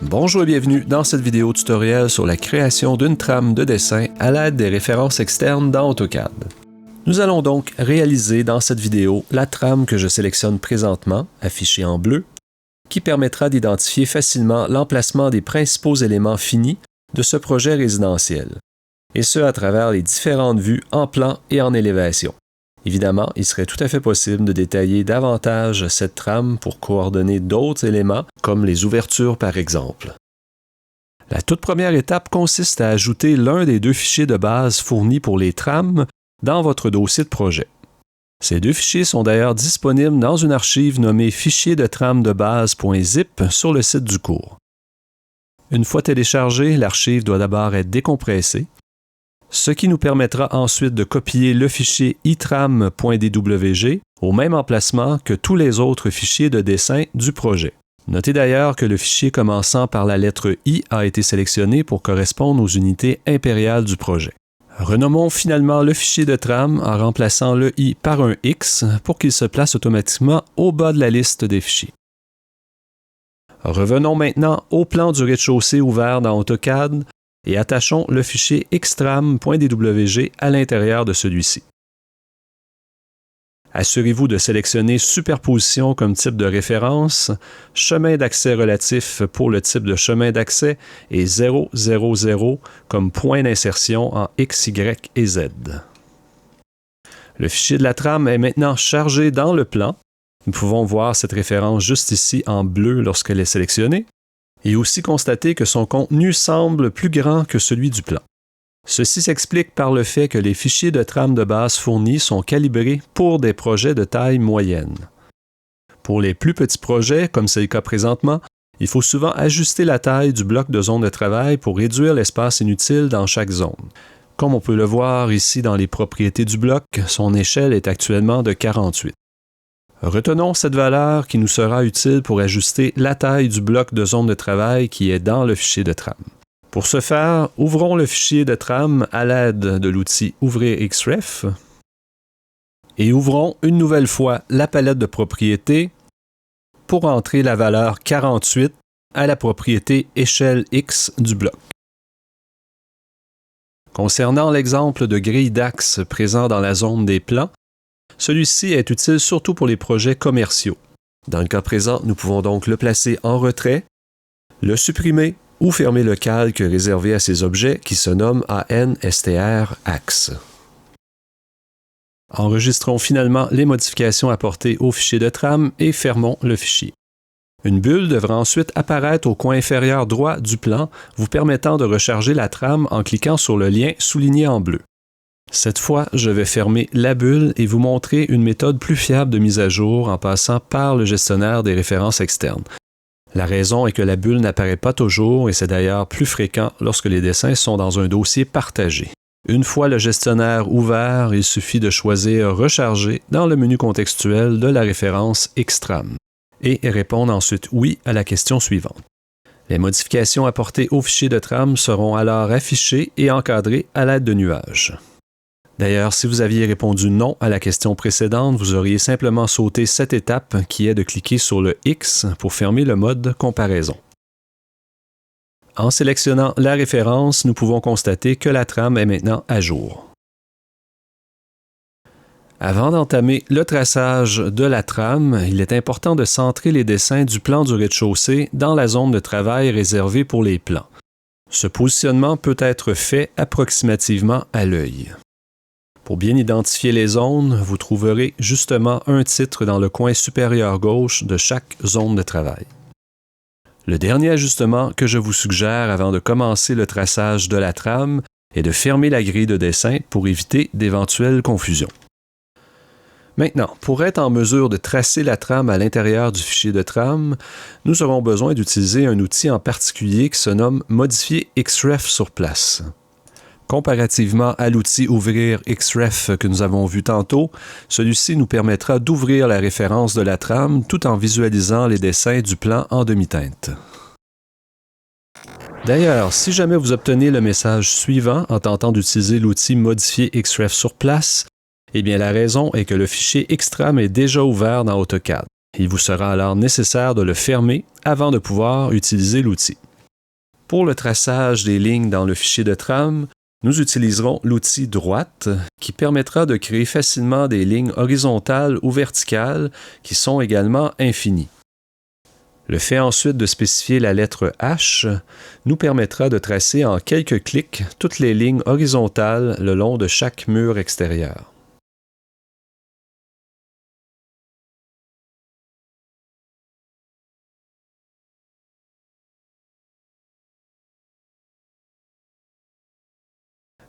Bonjour et bienvenue dans cette vidéo tutoriel sur la création d'une trame de dessin à l'aide des références externes dans AutoCAD. Nous allons donc réaliser dans cette vidéo la trame que je sélectionne présentement, affichée en bleu, qui permettra d'identifier facilement l'emplacement des principaux éléments finis de ce projet résidentiel, et ce à travers les différentes vues en plan et en élévation. Évidemment, il serait tout à fait possible de détailler davantage cette trame pour coordonner d'autres éléments, comme les ouvertures par exemple. La toute première étape consiste à ajouter l'un des deux fichiers de base fournis pour les trames dans votre dossier de projet. Ces deux fichiers sont d'ailleurs disponibles dans une archive nommée Fichier de trame de base.zip sur le site du cours. Une fois téléchargée, l'archive doit d'abord être décompressée, ce qui nous permettra ensuite de copier le fichier itram.dwg au même emplacement que tous les autres fichiers de dessin du projet. Notez d'ailleurs que le fichier commençant par la lettre I a été sélectionné pour correspondre aux unités impériales du projet. Renommons finalement le fichier de trame en remplaçant le I par un X pour qu'il se place automatiquement au bas de la liste des fichiers. Revenons maintenant au plan du rez-de-chaussée ouvert dans AutoCAD et attachons le fichier xtram.dwg à l'intérieur de celui-ci. Assurez-vous de sélectionner Superposition comme type de référence, Chemin d'accès relatif pour le type de chemin d'accès et 000 comme point d'insertion en X, Y et Z. Le fichier de la trame est maintenant chargé dans le plan. Nous pouvons voir cette référence juste ici en bleu lorsqu'elle est sélectionnée, et aussi constater que son contenu semble plus grand que celui du plan. Ceci s'explique par le fait que les fichiers de trame de base fournis sont calibrés pour des projets de taille moyenne. Pour les plus petits projets, comme c'est le cas présentement, il faut souvent ajuster la taille du bloc de zone de travail pour réduire l'espace inutile dans chaque zone. Comme on peut le voir ici dans les propriétés du bloc, son échelle est actuellement de 48. Retenons cette valeur qui nous sera utile pour ajuster la taille du bloc de zone de travail qui est dans le fichier de trame. Pour ce faire, ouvrons le fichier de trame à l'aide de l'outil Ouvrir XREF et ouvrons une nouvelle fois la palette de propriétés pour entrer la valeur 48 à la propriété Échelle X du bloc. Concernant l'exemple de grille d'axe présent dans la zone des plans, celui-ci est utile surtout pour les projets commerciaux. Dans le cas présent, nous pouvons donc le placer en retrait, le supprimer ou fermer le calque réservé à ces objets qui se nomme ANSTR Axe. Enregistrons finalement les modifications apportées au fichier de trame et fermons le fichier. Une bulle devra ensuite apparaître au coin inférieur droit du plan, vous permettant de recharger la trame en cliquant sur le lien souligné en bleu. Cette fois, je vais fermer la bulle et vous montrer une méthode plus fiable de mise à jour en passant par le gestionnaire des références externes. La raison est que la bulle n'apparaît pas toujours et c'est d'ailleurs plus fréquent lorsque les dessins sont dans un dossier partagé. Une fois le gestionnaire ouvert, il suffit de choisir Recharger dans le menu contextuel de la référence Xtram et répondre ensuite oui à la question suivante. Les modifications apportées au fichier de trame seront alors affichées et encadrées à l'aide de nuages. D'ailleurs, si vous aviez répondu non à la question précédente, vous auriez simplement sauté cette étape qui est de cliquer sur le X pour fermer le mode comparaison. En sélectionnant la référence, nous pouvons constater que la trame est maintenant à jour. Avant d'entamer le traçage de la trame, il est important de centrer les dessins du plan du rez-de-chaussée dans la zone de travail réservée pour les plans. Ce positionnement peut être fait approximativement à l'œil. Pour bien identifier les zones, vous trouverez justement un titre dans le coin supérieur gauche de chaque zone de travail. Le dernier ajustement que je vous suggère avant de commencer le traçage de la trame est de fermer la grille de dessin pour éviter d'éventuelles confusions. Maintenant, pour être en mesure de tracer la trame à l'intérieur du fichier de trame, nous aurons besoin d'utiliser un outil en particulier qui se nomme Modifier XREF sur place. Comparativement à l'outil Ouvrir XREF que nous avons vu tantôt, celui-ci nous permettra d'ouvrir la référence de la trame tout en visualisant les dessins du plan en demi-teinte. D'ailleurs, si jamais vous obtenez le message suivant en tentant d'utiliser l'outil Modifier XREF sur place, eh bien la raison est que le fichier Xtram est déjà ouvert dans AutoCAD. Il vous sera alors nécessaire de le fermer avant de pouvoir utiliser l'outil. Pour le traçage des lignes dans le fichier de trame, nous utiliserons l'outil droite qui permettra de créer facilement des lignes horizontales ou verticales qui sont également infinies. Le fait ensuite de spécifier la lettre H nous permettra de tracer en quelques clics toutes les lignes horizontales le long de chaque mur extérieur.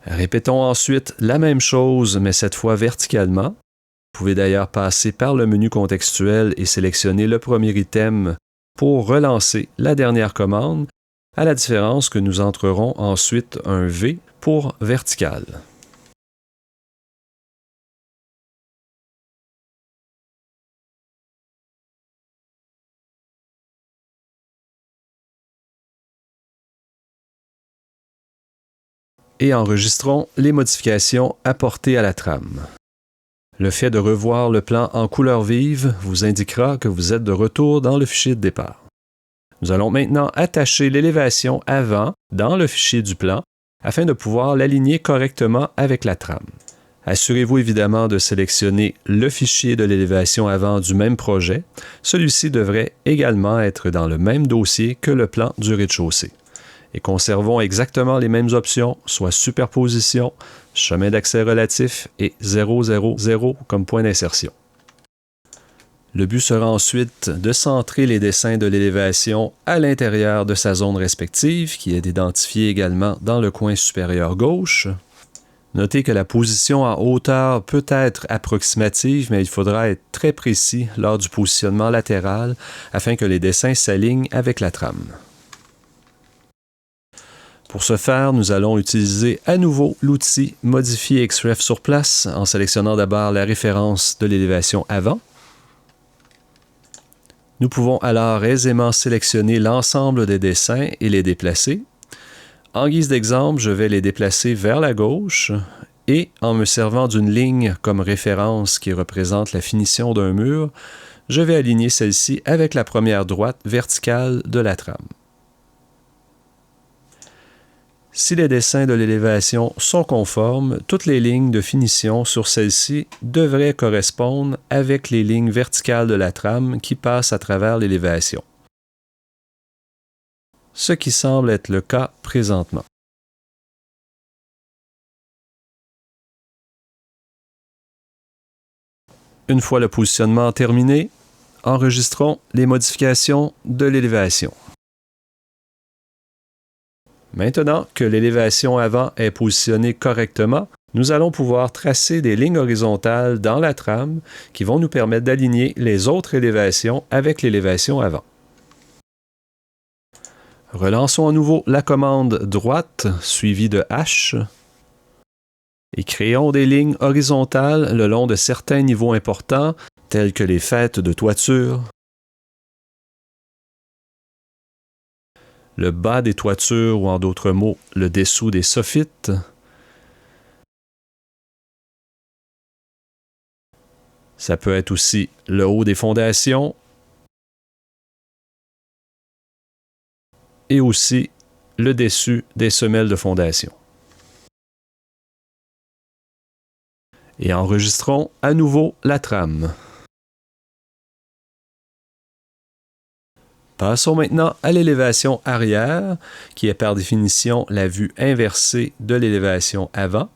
Répétons ensuite la même chose, mais cette fois verticalement. Vous pouvez d'ailleurs passer par le menu contextuel et sélectionner le premier item pour relancer la dernière commande, à la différence que nous entrerons ensuite un V pour vertical. Et enregistrons les modifications apportées à la trame. Le fait de revoir le plan en couleur vive vous indiquera que vous êtes de retour dans le fichier de départ. Nous allons maintenant attacher l'élévation avant dans le fichier du plan afin de pouvoir l'aligner correctement avec la trame. Assurez-vous évidemment de sélectionner le fichier de l'élévation avant du même projet. Celui-ci devrait également être dans le même dossier que le plan du rez-de-chaussée. Et conservons exactement les mêmes options, soit superposition, chemin d'accès relatif et 000 comme point d'insertion. Le but sera ensuite de centrer les dessins de l'élévation à l'intérieur de sa zone respective, qui est identifiée également dans le coin supérieur gauche. Notez que la position en hauteur peut être approximative, mais il faudra être très précis lors du positionnement latéral afin que les dessins s'alignent avec la trame. Pour ce faire, nous allons utiliser à nouveau l'outil Modifier XREF sur place en sélectionnant d'abord la référence de l'élévation avant. Nous pouvons alors aisément sélectionner l'ensemble des dessins et les déplacer. En guise d'exemple, je vais les déplacer vers la gauche et en me servant d'une ligne comme référence qui représente la finition d'un mur, je vais aligner celle-ci avec la première droite verticale de la trame. Si les dessins de l'élévation sont conformes, toutes les lignes de finition sur celle-ci devraient correspondre avec les lignes verticales de la trame qui passent à travers l'élévation. Ce qui semble être le cas présentement. Une fois le positionnement terminé, enregistrons les modifications de l'élévation. Maintenant que l'élévation avant est positionnée correctement, nous allons pouvoir tracer des lignes horizontales dans la trame qui vont nous permettre d'aligner les autres élévations avec l'élévation avant. Relançons à nouveau la commande droite suivie de H et créons des lignes horizontales le long de certains niveaux importants tels que les fêtes de toiture, le bas des toitures ou en d'autres mots, le dessous des soffites. Ça peut être aussi le haut des fondations et aussi le dessus des semelles de fondation. Et enregistrons à nouveau la trame. Passons maintenant à l'élévation arrière, qui est par définition la vue inversée de l'élévation avant.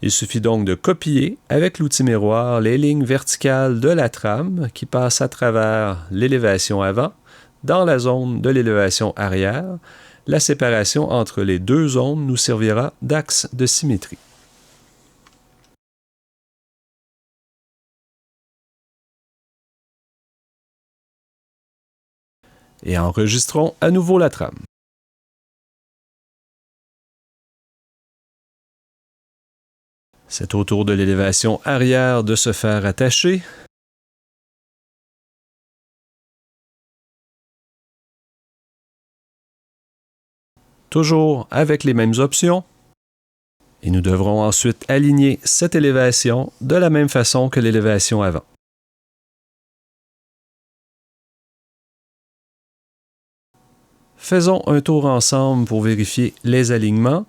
Il suffit donc de copier avec l'outil miroir les lignes verticales de la trame qui passent à travers l'élévation avant dans la zone de l'élévation arrière. La séparation entre les deux zones nous servira d'axe de symétrie. Et enregistrons à nouveau la trame. C'est au tour de l'élévation arrière de se faire attacher. Toujours avec les mêmes options. Et nous devrons ensuite aligner cette élévation de la même façon que l'élévation avant. Faisons un tour ensemble pour vérifier les alignements.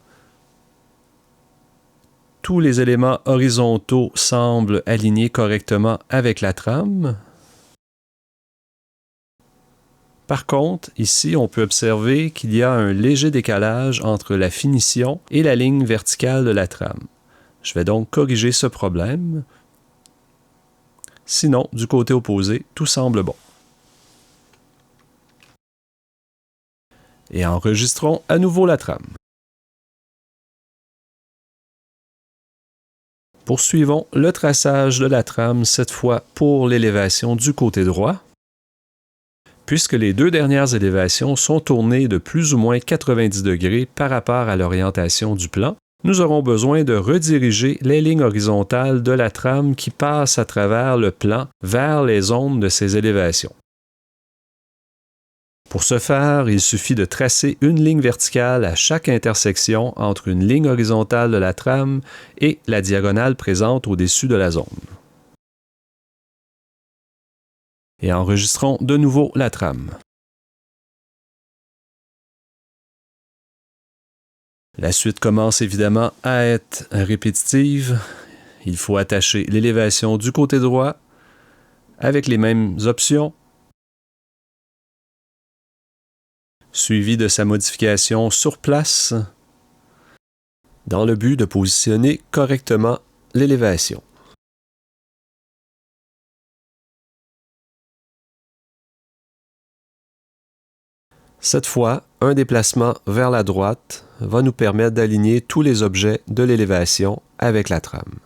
Tous les éléments horizontaux semblent alignés correctement avec la trame. Par contre, ici, on peut observer qu'il y a un léger décalage entre la finition et la ligne verticale de la trame. Je vais donc corriger ce problème. Sinon, du côté opposé, tout semble bon. Et enregistrons à nouveau la trame. Poursuivons le traçage de la trame, cette fois pour l'élévation du côté droit. Puisque les deux dernières élévations sont tournées de plus ou moins 90 degrés par rapport à l'orientation du plan, nous aurons besoin de rediriger les lignes horizontales de la trame qui passent à travers le plan vers les zones de ces élévations. Pour ce faire, il suffit de tracer une ligne verticale à chaque intersection entre une ligne horizontale de la trame et la diagonale présente au-dessus de la zone. Et enregistrons de nouveau la trame. La suite commence évidemment à être répétitive. Il faut attacher l'élévation du côté droit avec les mêmes options, suivi de sa modification sur place dans le but de positionner correctement l'élévation. Cette fois, un déplacement vers la droite va nous permettre d'aligner tous les objets de l'élévation avec la trame.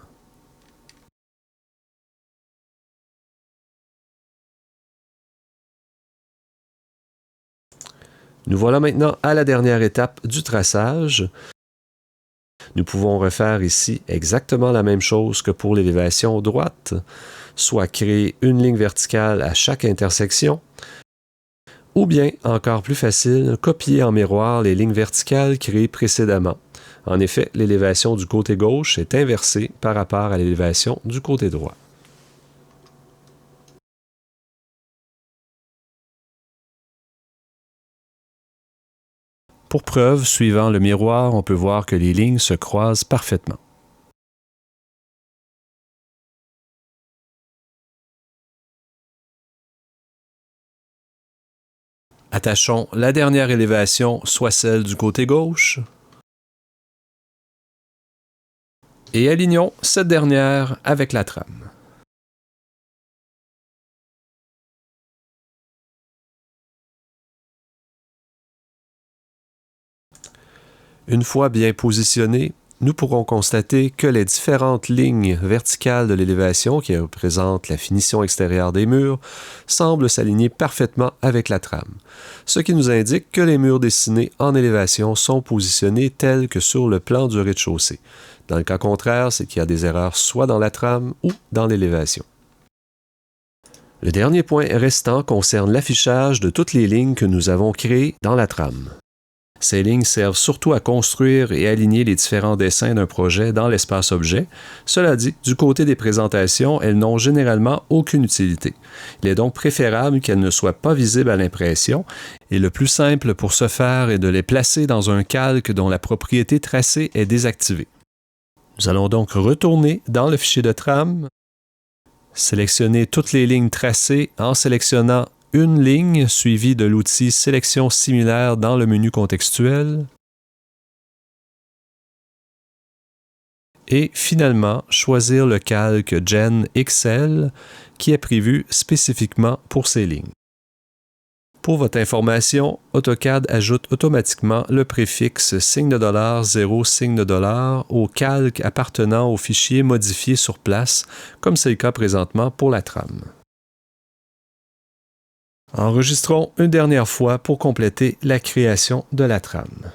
Nous voilà maintenant à la dernière étape du traçage. Nous pouvons refaire ici exactement la même chose que pour l'élévation droite, soit créer une ligne verticale à chaque intersection, ou bien, encore plus facile, copier en miroir les lignes verticales créées précédemment. En effet, l'élévation du côté gauche est inversée par rapport à l'élévation du côté droit. Pour preuve, suivant le miroir, on peut voir que les lignes se croisent parfaitement. Attachons la dernière élévation, soit celle du côté gauche, et alignons cette dernière avec la trame. Une fois bien positionnés, nous pourrons constater que les différentes lignes verticales de l'élévation qui représentent la finition extérieure des murs semblent s'aligner parfaitement avec la trame, ce qui nous indique que les murs dessinés en élévation sont positionnés tels que sur le plan du rez-de-chaussée. Dans le cas contraire, c'est qu'il y a des erreurs soit dans la trame ou dans l'élévation. Le dernier point restant concerne l'affichage de toutes les lignes que nous avons créées dans la trame. Ces lignes servent surtout à construire et aligner les différents dessins d'un projet dans l'espace objet. Cela dit, du côté des présentations, elles n'ont généralement aucune utilité. Il est donc préférable qu'elles ne soient pas visibles à l'impression, et le plus simple pour ce faire est de les placer dans un calque dont la propriété tracée est désactivée. Nous allons donc retourner dans le fichier de trame, sélectionner toutes les lignes tracées en sélectionnant une ligne suivie de l'outil Sélection similaire dans le menu contextuel. Et finalement, choisir le calque Gen XL qui est prévu spécifiquement pour ces lignes. Pour votre information, AutoCAD ajoute automatiquement le préfixe signe de dollar 0 signe de dollar au calque appartenant au fichier modifié sur place, comme c'est le cas présentement pour la trame. Enregistrons une dernière fois pour compléter la création de la trame.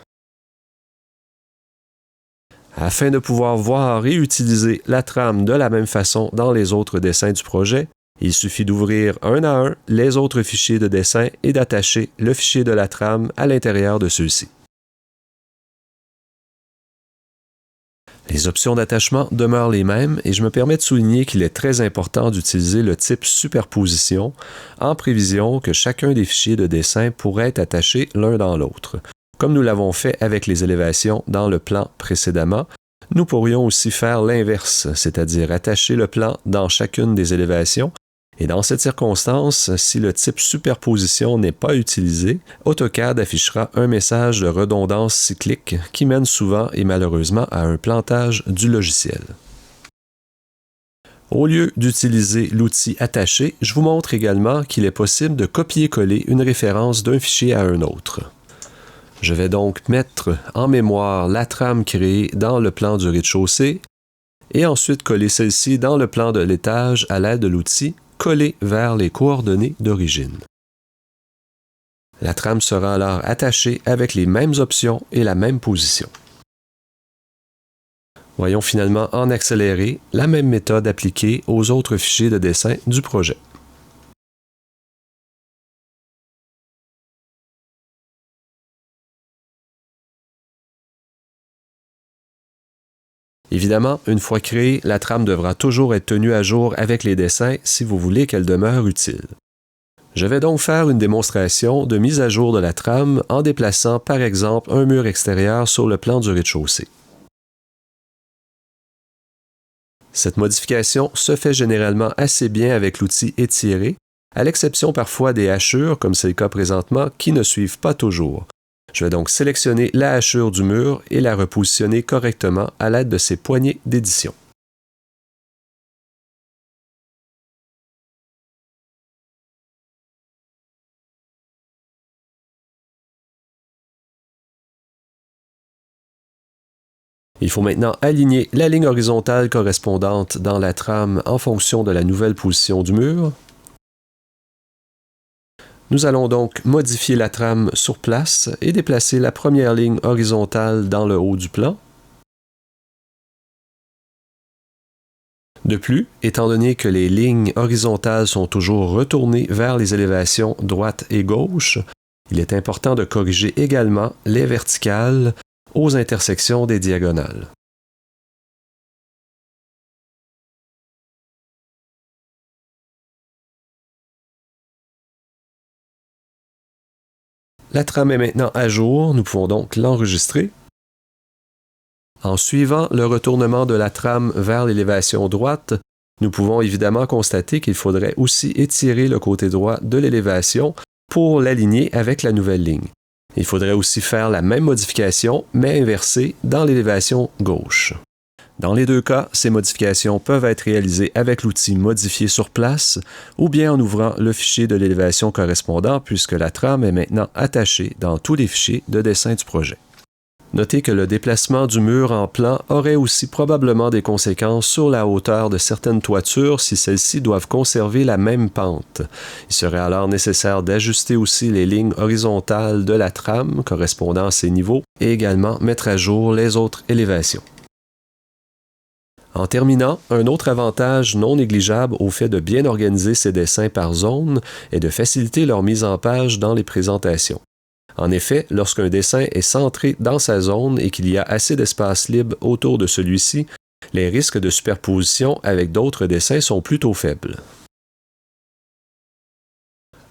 Afin de pouvoir voir et utiliser la trame de la même façon dans les autres dessins du projet, il suffit d'ouvrir un à un les autres fichiers de dessin et d'attacher le fichier de la trame à l'intérieur de ceux-ci. Les options d'attachement demeurent les mêmes et je me permets de souligner qu'il est très important d'utiliser le type superposition en prévision que chacun des fichiers de dessin pourrait être attaché l'un dans l'autre. Comme nous l'avons fait avec les élévations dans le plan précédemment, nous pourrions aussi faire l'inverse, c'est-à-dire attacher le plan dans chacune des élévations. Et dans cette circonstance, si le type superposition n'est pas utilisé, AutoCAD affichera un message de redondance cyclique qui mène souvent et malheureusement à un plantage du logiciel. Au lieu d'utiliser l'outil attaché, je vous montre également qu'il est possible de copier-coller une référence d'un fichier à un autre. Je vais donc mettre en mémoire la trame créée dans le plan du rez-de-chaussée et ensuite coller celle-ci dans le plan de l'étage à l'aide de l'outil coller vers les coordonnées d'origine. La trame sera alors attachée avec les mêmes options et la même position. Voyons finalement en accéléré la même méthode appliquée aux autres fichiers de dessin du projet. Évidemment, une fois créée, la trame devra toujours être tenue à jour avec les dessins si vous voulez qu'elle demeure utile. Je vais donc faire une démonstration de mise à jour de la trame en déplaçant par exemple un mur extérieur sur le plan du rez-de-chaussée. Cette modification se fait généralement assez bien avec l'outil étirer, à l'exception parfois des hachures, comme c'est le cas présentement, qui ne suivent pas toujours. Je vais donc sélectionner la hachure du mur et la repositionner correctement à l'aide de ces poignées d'édition. Il faut maintenant aligner la ligne horizontale correspondante dans la trame en fonction de la nouvelle position du mur. Nous allons donc modifier la trame sur place et déplacer la première ligne horizontale dans le haut du plan. De plus, étant donné que les lignes horizontales sont toujours retournées vers les élévations droite et gauche, il est important de corriger également les verticales aux intersections des diagonales. La trame est maintenant à jour, nous pouvons donc l'enregistrer. En suivant le retournement de la trame vers l'élévation droite, nous pouvons évidemment constater qu'il faudrait aussi étirer le côté droit de l'élévation pour l'aligner avec la nouvelle ligne. Il faudrait aussi faire la même modification, mais inversée dans l'élévation gauche. Dans les deux cas, ces modifications peuvent être réalisées avec l'outil Modifier sur place ou bien en ouvrant le fichier de l'élévation correspondant puisque la trame est maintenant attachée dans tous les fichiers de dessin du projet. Notez que le déplacement du mur en plan aurait aussi probablement des conséquences sur la hauteur de certaines toitures si celles-ci doivent conserver la même pente. Il serait alors nécessaire d'ajuster aussi les lignes horizontales de la trame correspondant à ces niveaux et également mettre à jour les autres élévations. En terminant, un autre avantage non négligeable au fait de bien organiser ces dessins par zone est de faciliter leur mise en page dans les présentations. En effet, lorsqu'un dessin est centré dans sa zone et qu'il y a assez d'espace libre autour de celui-ci, les risques de superposition avec d'autres dessins sont plutôt faibles.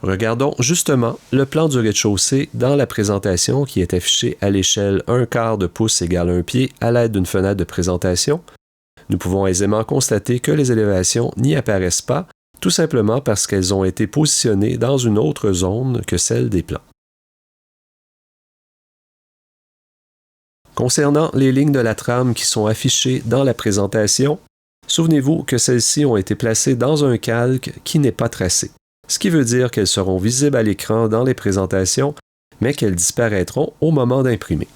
Regardons justement le plan du rez-de-chaussée dans la présentation qui est affiché à l'échelle 1/4 de pouce égale 1 pied à l'aide d'une fenêtre de présentation. Nous pouvons aisément constater que les élévations n'y apparaissent pas, tout simplement parce qu'elles ont été positionnées dans une autre zone que celle des plans. Concernant les lignes de la trame qui sont affichées dans la présentation, souvenez-vous que celles-ci ont été placées dans un calque qui n'est pas tracé, ce qui veut dire qu'elles seront visibles à l'écran dans les présentations, mais qu'elles disparaîtront au moment d'imprimer.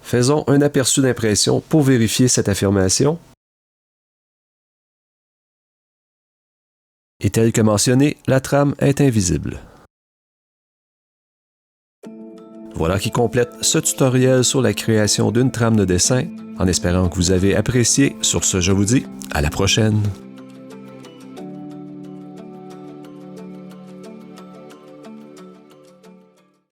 Faisons un aperçu d'impression pour vérifier cette affirmation. Et tel que mentionné, la trame est invisible. Voilà qui complète ce tutoriel sur la création d'une trame de dessin, en espérant que vous avez apprécié. Sur ce, je vous dis à la prochaine.